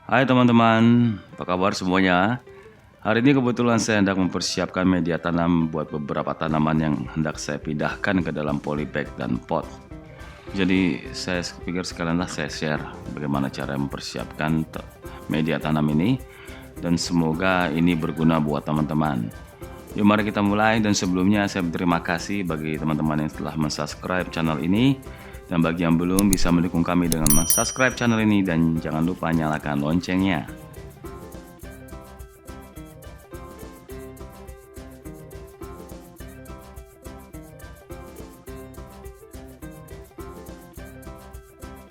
Hai teman-teman, apa kabar semuanya? Hari ini kebetulan saya hendak mempersiapkan media tanam buat beberapa tanaman yang hendak saya pindahkan ke dalam polybag dan pot. Jadi saya pikir sekalianlah saya share bagaimana cara mempersiapkan media tanam ini, dan semoga ini berguna buat teman-teman. Yuk mari kita mulai, dan sebelumnya saya berterima kasih bagi teman-teman yang telah mensubscribe channel ini. Dan bagi yang belum, bisa mendukung kami dengan subscribe channel ini dan jangan lupa nyalakan loncengnya.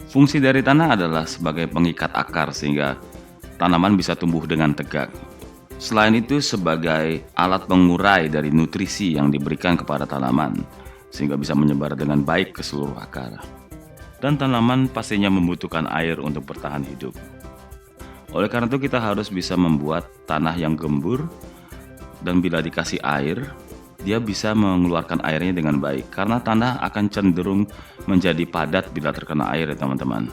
Fungsi dari tanah adalah sebagai pengikat akar sehingga tanaman bisa tumbuh dengan tegak. Selain itu sebagai alat pengurai dari nutrisi yang diberikan kepada tanaman, sehingga bisa menyebar dengan baik ke seluruh akar. Dan tanaman pastinya membutuhkan air untuk bertahan hidup. Oleh karena itu kita harus bisa membuat tanah yang gembur, dan bila dikasih air, dia bisa mengeluarkan airnya dengan baik, karena tanah akan cenderung menjadi padat bila terkena air ya teman-teman.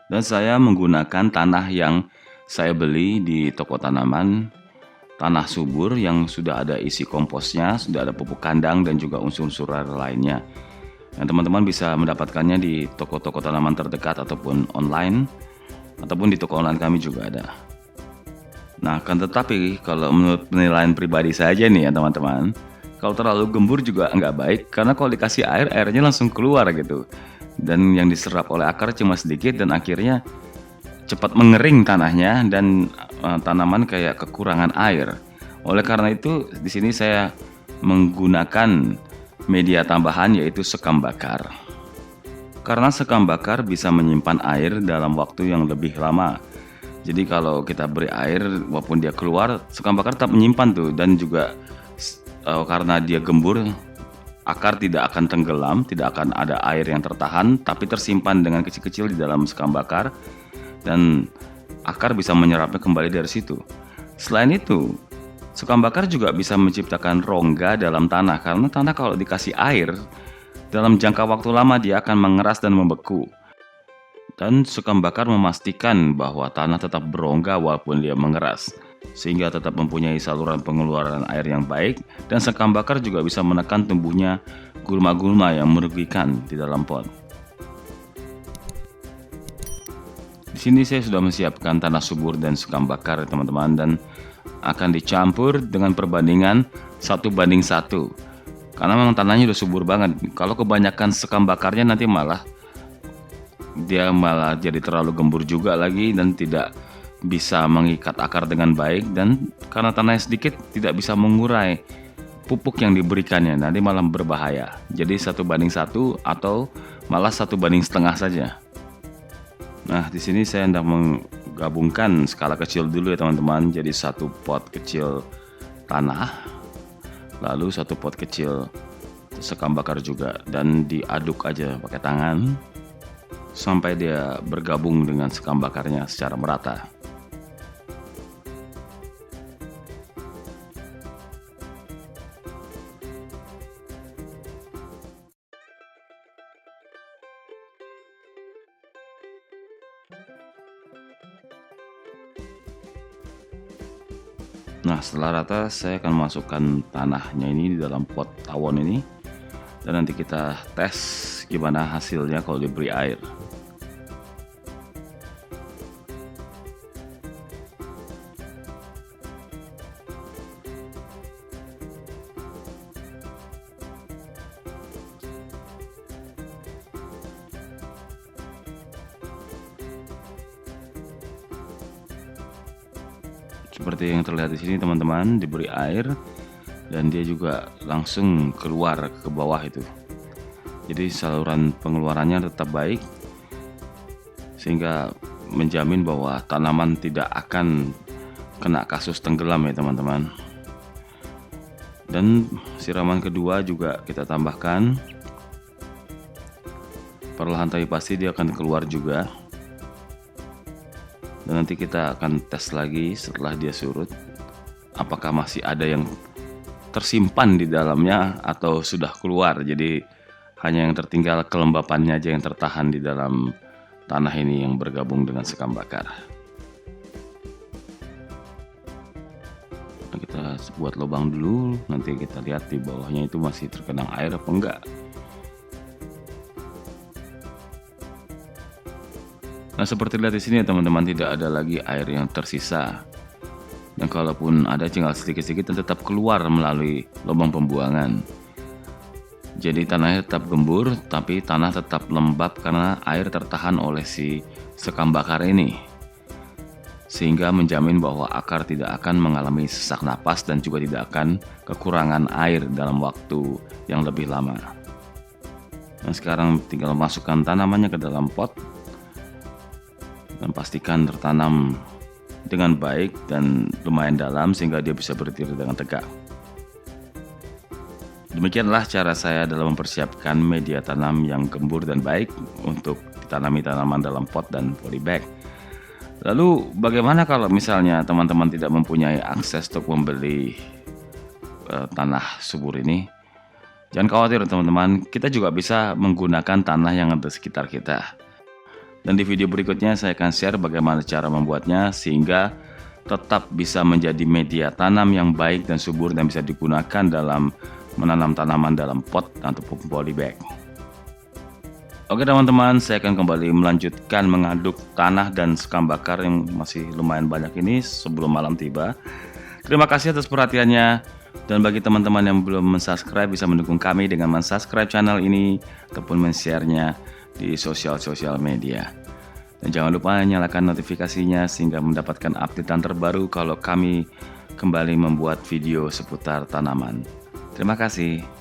Dan saya menggunakan tanah yang saya beli di toko tanaman, tanah subur yang sudah ada isi komposnya, sudah ada pupuk kandang dan juga unsur-unsur lainnya. Dan teman-teman bisa mendapatkannya di toko-toko tanaman terdekat ataupun online, ataupun di toko online kami juga ada. Nah, kan tetapi kalau menurut penilaian pribadi saja nih ya teman-teman, kalau terlalu gembur juga nggak baik, karena kalau dikasih air, airnya langsung keluar gitu. Dan yang diserap oleh akar cuma sedikit dan akhirnya cepat mengering tanahnya dan tanaman kayak kekurangan air. Oleh karena itu di sini saya menggunakan media tambahan yaitu sekam bakar. Karena sekam bakar bisa menyimpan air dalam waktu yang lebih lama. Jadi kalau kita beri air walaupun dia keluar, sekam bakar tetap menyimpan tuh, dan juga karena dia gembur, akar tidak akan tenggelam, tidak akan ada air yang tertahan, tapi tersimpan dengan kecil-kecil di dalam sekam bakar, dan akar bisa menyerapnya kembali dari situ. Selain itu, sekam bakar juga bisa menciptakan rongga dalam tanah, karena tanah kalau dikasih air, dalam jangka waktu lama dia akan mengeras dan membeku. Dan sekam bakar memastikan bahwa tanah tetap berongga walaupun dia mengeras, sehingga tetap mempunyai saluran pengeluaran air yang baik, dan sekam bakar juga bisa menekan tumbuhnya gulma-gulma yang merugikan di dalam pot. Di sini saya sudah menyiapkan tanah subur dan sekam bakar teman-teman, dan akan dicampur dengan perbandingan 1:1. Karena memang tanahnya udah subur banget. Kalau kebanyakan sekam bakarnya nanti malah jadi terlalu gembur juga lagi dan tidak bisa mengikat akar dengan baik, dan karena tanahnya sedikit tidak bisa mengurai pupuk yang diberikannya, nanti malah berbahaya. Jadi 1:1 atau malah 1:1 saja. Nah, di sini saya hendak menggabungkan skala kecil dulu ya teman-teman. Jadi satu pot kecil tanah, lalu satu pot kecil sekam bakar juga, dan diaduk aja pakai tangan sampai dia bergabung dengan sekam bakarnya secara merata. Nah, setelah rata saya akan masukkan tanahnya ini di dalam pot tawon ini, dan nanti kita tes gimana hasilnya kalau diberi air. Seperti yang terlihat di sini teman-teman, diberi air dan dia juga langsung keluar ke bawah itu. Jadi saluran pengeluarannya tetap baik, sehingga menjamin bahwa tanaman tidak akan kena kasus tenggelam ya teman-teman. Dan siraman kedua juga kita tambahkan. Perlahan tapi pasti dia akan keluar juga. Dan nanti kita akan tes lagi setelah dia surut, apakah masih ada yang tersimpan di dalamnya atau sudah keluar. Jadi hanya yang tertinggal kelembapannya aja yang tertahan di dalam tanah ini yang bergabung dengan sekam bakar. kita buat lubang dulu, nanti kita lihat di bawahnya itu masih tergenang air apa enggak. Nah, seperti lihat di sini ya teman-teman, tidak ada lagi air yang tersisa. Dan kalaupun ada tinggal sedikit-sedikit dan tetap keluar melalui lubang pembuangan. Jadi tanahnya tetap gembur, tapi tanah tetap lembab karena air tertahan oleh si sekam bakar ini. Sehingga menjamin bahwa akar tidak akan mengalami sesak napas dan juga tidak akan kekurangan air dalam waktu yang lebih lama. Nah, sekarang tinggal masukkan tanamannya ke dalam pot dan pastikan tertanam dengan baik dan lumayan dalam sehingga dia bisa berdiri dengan tegak. Demikianlah cara saya dalam mempersiapkan media tanam yang gembur dan baik untuk ditanami tanaman dalam pot dan polybag. Lalu bagaimana kalau misalnya teman-teman tidak mempunyai akses untuk membeli tanah subur ini? Jangan khawatir teman-teman, kita juga bisa menggunakan tanah yang ada di sekitar kita. Dan di video berikutnya saya akan share bagaimana cara membuatnya sehingga tetap bisa menjadi media tanam yang baik dan subur dan bisa digunakan dalam menanam tanaman dalam pot ataupun polybag. Oke teman-teman, saya akan kembali melanjutkan mengaduk tanah dan sekam bakar yang masih lumayan banyak ini sebelum malam tiba. Terima kasih atas perhatiannya, dan bagi teman-teman yang belum mensubscribe bisa mendukung kami dengan mensubscribe channel ini ataupun men-share-nya di sosial media. Dan jangan lupa nyalakan notifikasinya sehingga mendapatkan updatean terbaru kalau kami kembali membuat video seputar tanaman. Terima kasih.